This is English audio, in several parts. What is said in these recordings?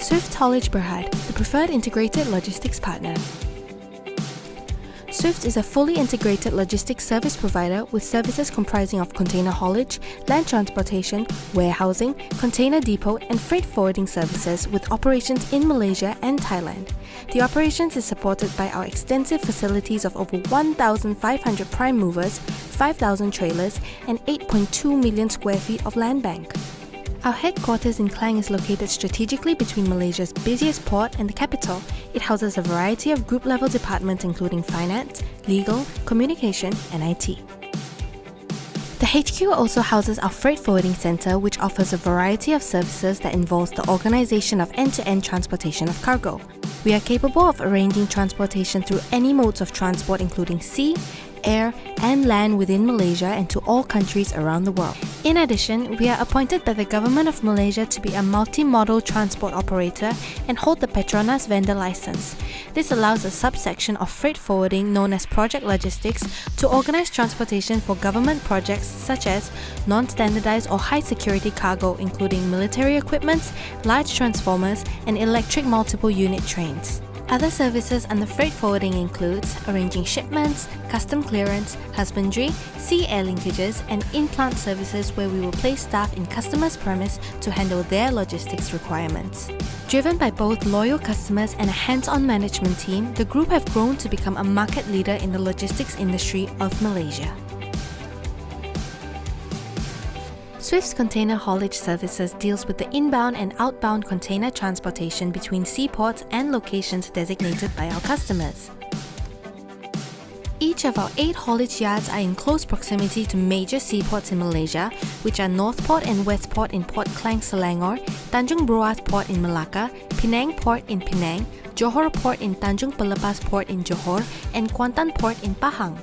Swift Haulage Berhad, the preferred integrated logistics partner. Swift is a fully integrated logistics service provider with services comprising of container haulage, land transportation, warehousing, container depot, and freight forwarding services with operations in Malaysia and Thailand. The operations is supported by our extensive facilities of over 1,500 prime movers, 5,000 trailers, and 8.2 million square feet of land bank. Our headquarters in Klang is located strategically between Malaysia's busiest port and the capital. It houses a variety of group-level departments including finance, legal, communication, and IT. The HQ also houses our freight forwarding center, which offers a variety of services that involves the organization of end-to-end transportation of cargo. We are capable of arranging transportation through any modes of transport including sea, air, and land within Malaysia and to all countries around the world. In addition, we are appointed by the Government of Malaysia to be a multi-modal transport operator and hold the Petronas vendor license. This allows a subsection of freight forwarding known as Project Logistics to organize transportation for government projects such as non-standardized or high-security cargo including military equipments, large transformers, and electric multiple unit trains. Other services under freight forwarding includes arranging shipments, custom clearance, husbandry, sea air linkages, and in-plant services where we will place staff in customers' premise to handle their logistics requirements. Driven by both loyal customers and a hands-on management team, the group have grown to become a market leader in the logistics industry of Malaysia. Swift's container haulage services deals with the inbound and outbound container transportation between seaports and locations designated by our customers. Each of our 8 haulage yards are in close proximity to major seaports in Malaysia, which are Northport and Westport in Port Klang, Selangor, Tanjung Bruas Port in Malacca, Penang Port in Penang, Johor Port in Tanjung Pelepas Port in Johor, and Kuantan Port in Pahang.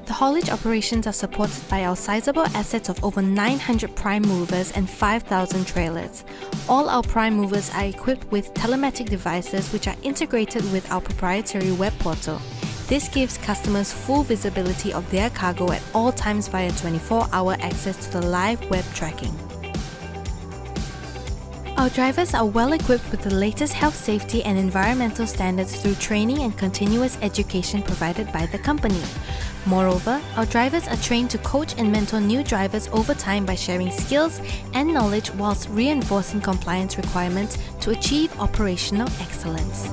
The haulage operations are supported by our sizable assets of over 900 prime movers and 5,000 trailers. All our prime movers are equipped with telematic devices which are integrated with our proprietary web portal. This gives customers full visibility of their cargo at all times via 24-hour access to the live web tracking. Our drivers are well equipped with the latest health, safety, and environmental standards through training and continuous education provided by the company. Moreover, our drivers are trained to coach and mentor new drivers over time by sharing skills and knowledge whilst reinforcing compliance requirements to achieve operational excellence.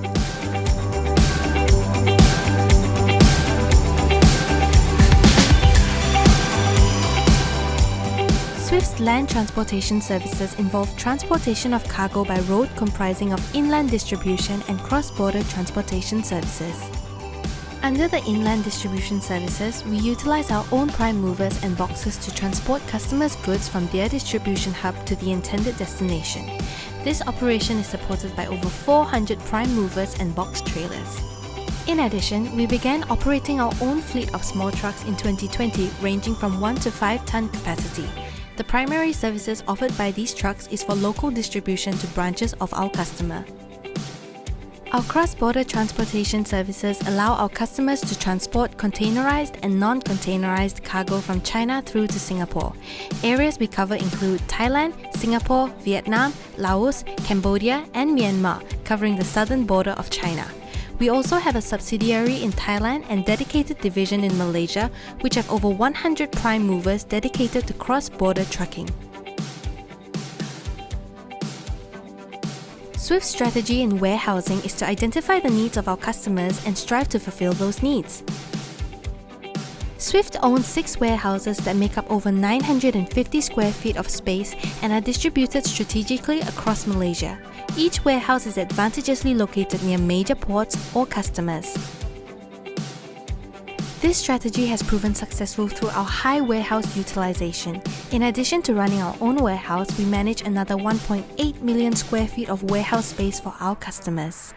Swift's land transportation services involve transportation of cargo by road comprising of inland distribution and cross-border transportation services. Under the inland distribution services, we utilize our own prime movers and boxes to transport customers' goods from their distribution hub to the intended destination. This operation is supported by over 400 prime movers and box trailers. In addition, we began operating our own fleet of small trucks in 2020, ranging from 1 to 5 ton capacity. The primary services offered by these trucks is for local distribution to branches of our customer. Our cross-border transportation services allow our customers to transport containerized and non-containerized cargo from China through to Singapore. Areas we cover include Thailand, Singapore, Vietnam, Laos, Cambodia, and Myanmar, covering the southern border of China. We also have a subsidiary in Thailand and dedicated division in Malaysia, which have over 100 prime movers dedicated to cross-border trucking. Swift's strategy in warehousing is to identify the needs of our customers and strive to fulfill those needs. Swift owns 6 warehouses that make up over 950 square feet of space and are distributed strategically across Malaysia. Each warehouse is advantageously located near major ports or customers. This strategy has proven successful through our high warehouse utilization. In addition to running our own warehouse, we manage another 1.8 million square feet of warehouse space for our customers.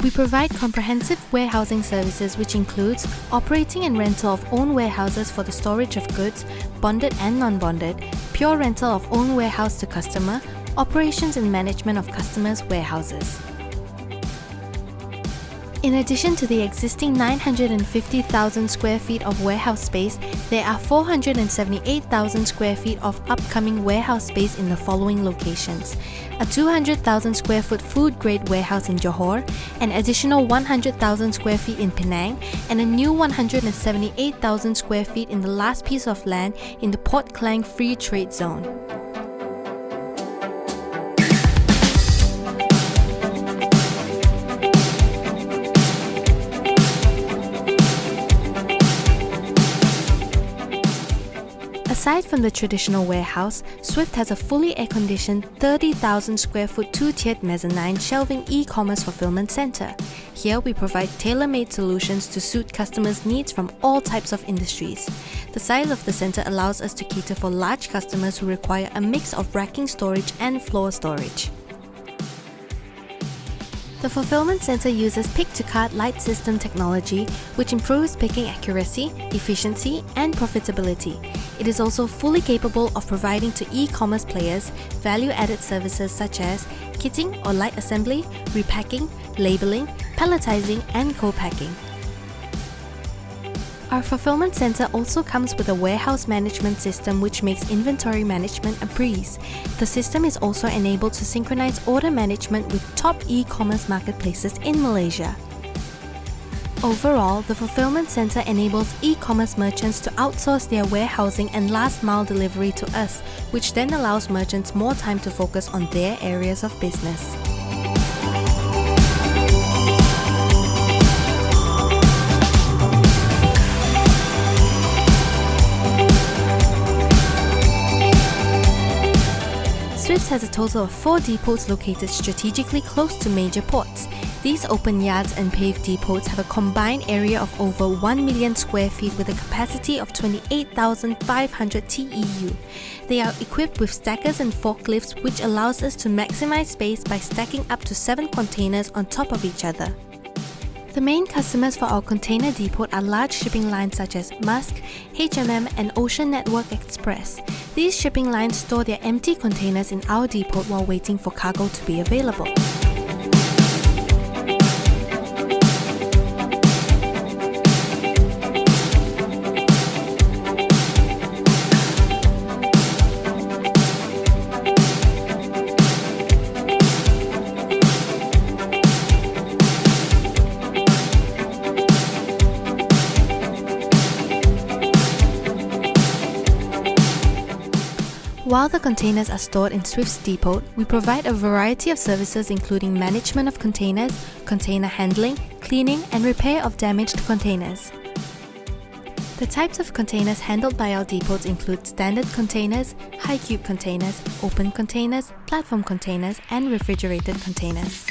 We provide comprehensive warehousing services which includes operating and rental of own warehouses for the storage of goods, bonded and non-bonded, pure rental of own warehouse to customer, operations and management of customers' warehouses. In addition to the existing 950,000 square feet of warehouse space, there are 478,000 square feet of upcoming warehouse space in the following locations: a 200,000 square foot food-grade warehouse in Johor, an additional 100,000 square feet in Penang, and a new 178,000 square feet in the last piece of land in the Port Klang Free Trade Zone. Aside from the traditional warehouse, Swift has a fully air-conditioned 30,000 square foot two-tiered mezzanine shelving e-commerce fulfillment center. Here we provide tailor-made solutions to suit customers' needs from all types of industries. The size of the center allows us to cater for large customers who require a mix of racking storage and floor storage. The fulfillment center uses pick-to-cart light system technology, which improves picking accuracy, efficiency, and profitability. It is also fully capable of providing to e-commerce players value-added services such as kitting or light assembly, repacking, labeling, palletizing, and co-packing. Our fulfillment center also comes with a warehouse management system which makes inventory management a breeze. The system is also enabled to synchronize order management with top e-commerce marketplaces in Malaysia. Overall, the fulfillment center enables e-commerce merchants to outsource their warehousing and last-mile delivery to us, which then allows merchants more time to focus on their areas of business. Swift has a total of 4 depots located strategically close to major ports. These open yards and paved depots have a combined area of over 1 million square feet with a capacity of 28,500 TEU. They are equipped with stackers and forklifts, which allows us to maximize space by stacking up to 7 containers on top of each other. The main customers for our container depot are large shipping lines such as Musk, H&M, and Ocean Network Express. These shipping lines store their empty containers in our depot while waiting for cargo to be available. While the containers are stored in Swift's depot, we provide a variety of services including management of containers, container handling, cleaning, and repair of damaged containers. The types of containers handled by our depots include standard containers, high cube containers, open containers, platform containers, and refrigerated containers.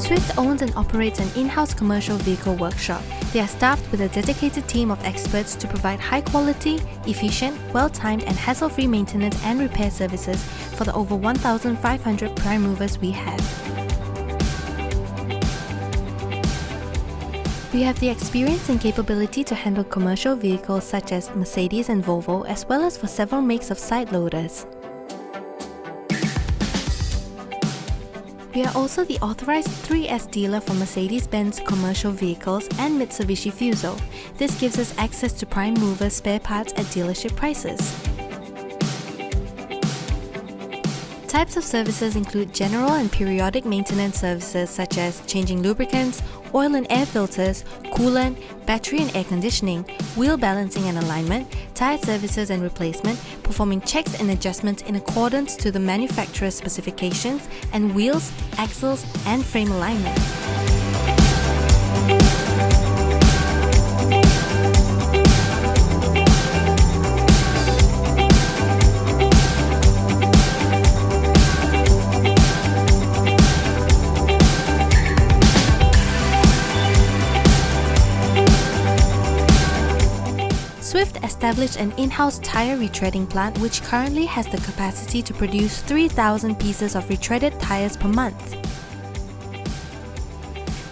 Swift owns and operates an in-house commercial vehicle workshop. They are staffed with a dedicated team of experts to provide high-quality, efficient, well-timed and hassle-free maintenance and repair services for the over 1,500 prime movers we have. We have the experience and capability to handle commercial vehicles such as Mercedes and Volvo, as well as for several makes of side loaders. We are also the authorized 3S dealer for Mercedes-Benz commercial vehicles and Mitsubishi Fuso. This gives us access to prime mover spare parts at dealership prices. Types of services include general and periodic maintenance services such as changing lubricants, oil and air filters, coolant, battery and air conditioning, wheel balancing and alignment, tire services and replacement, performing checks and adjustments in accordance to the manufacturer's specifications, and wheels, axles, and frame alignment. Swift established an in-house tire retreading plant which currently has the capacity to produce 3,000 pieces of retreaded tires per month.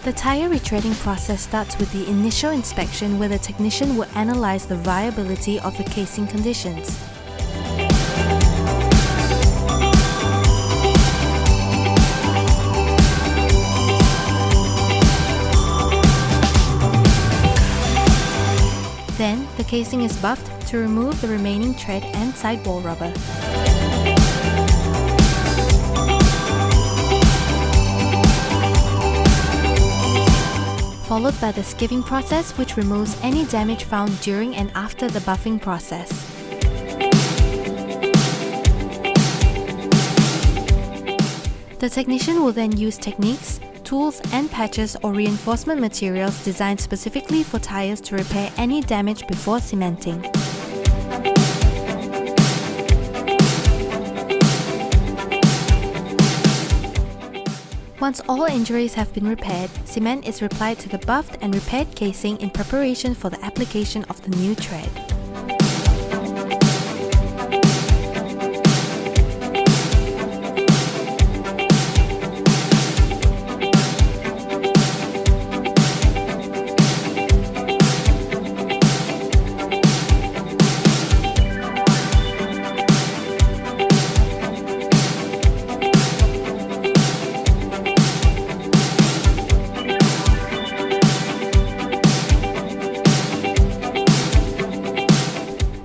The tyre retreading process starts with the initial inspection where the technician will analyze the viability of the casing conditions. Then, the casing is buffed to remove the remaining tread and sidewall rubber. Followed by the skiving process, which removes any damage found during and after the buffing process. The technician will then use techniques, tools and patches or reinforcement materials designed specifically for tyres to repair any damage before cementing. Once all injuries have been repaired, cement is applied to the buffed and repaired casing in preparation for the application of the new tread.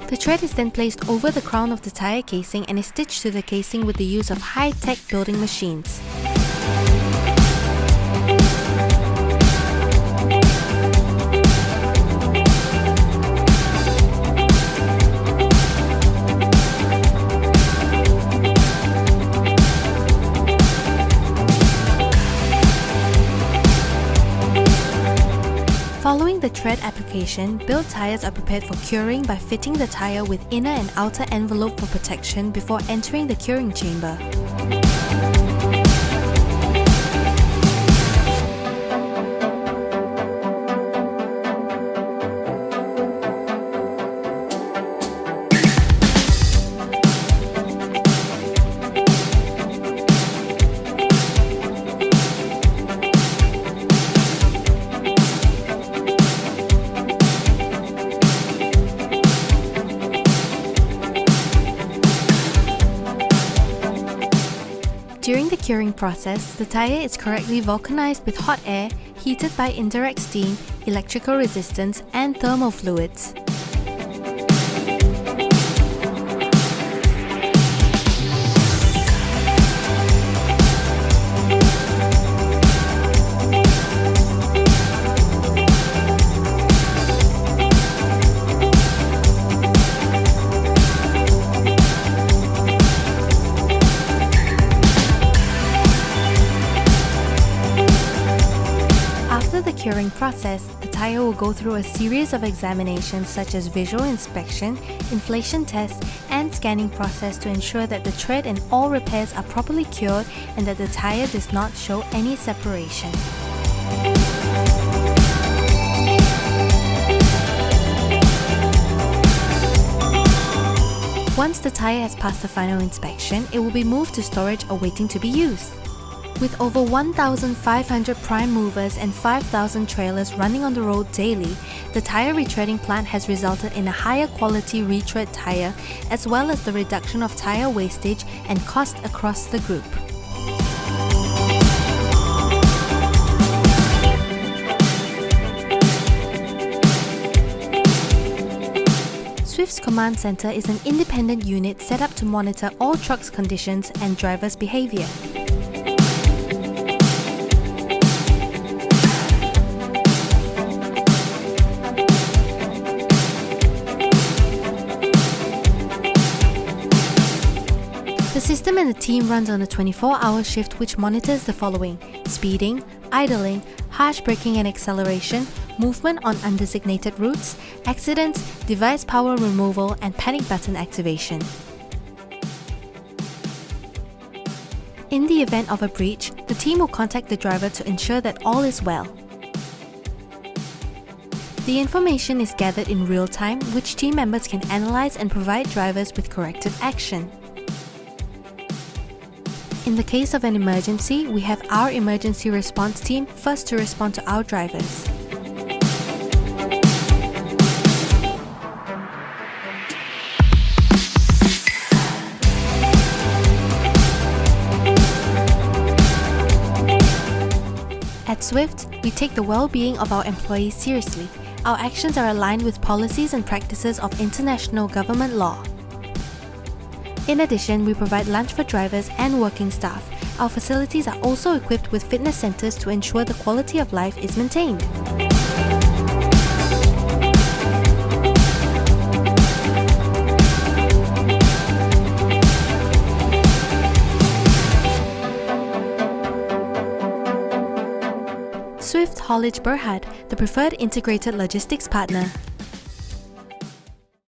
The tread is then placed over the crown of the tyre casing and is stitched to the casing with the use of high-tech building machines. Following the tread application, built tyres are prepared for curing by fitting the tyre with inner and outer envelope for protection before entering the curing chamber. During the curing process, the tyre is correctly vulcanized with hot air, heated by indirect steam, electrical resistance, and thermal fluids. After the curing process, the tyre will go through a series of examinations such as visual inspection, inflation tests, and scanning process to ensure that the tread and all repairs are properly cured and that the tyre does not show any separation. Once the tyre has passed the final inspection, it will be moved to storage awaiting to be used. With over 1,500 prime movers and 5,000 trailers running on the road daily, the tyre retreading plant has resulted in a higher quality retread tyre as well as the reduction of tyre wastage and cost across the group. Swift's Command Center is an independent unit set up to monitor all trucks' conditions and drivers' behavior. The system and the team runs on a 24-hour shift which monitors the following: speeding, idling, harsh braking and acceleration, movement on undesignated routes, accidents, device power removal, and panic button activation. In the event of a breach, the team will contact the driver to ensure that all is well. The information is gathered in real time, which team members can analyze and provide drivers with corrective action. In the case of an emergency, we have our emergency response team first to respond to our drivers. At Swift, we take the well-being of our employees seriously. Our actions are aligned with policies and practices of international government law. In addition, we provide lunch for drivers and working staff. Our facilities are also equipped with fitness centers to ensure the quality of life is maintained. Swift Haulage Berhad, the preferred integrated logistics partner.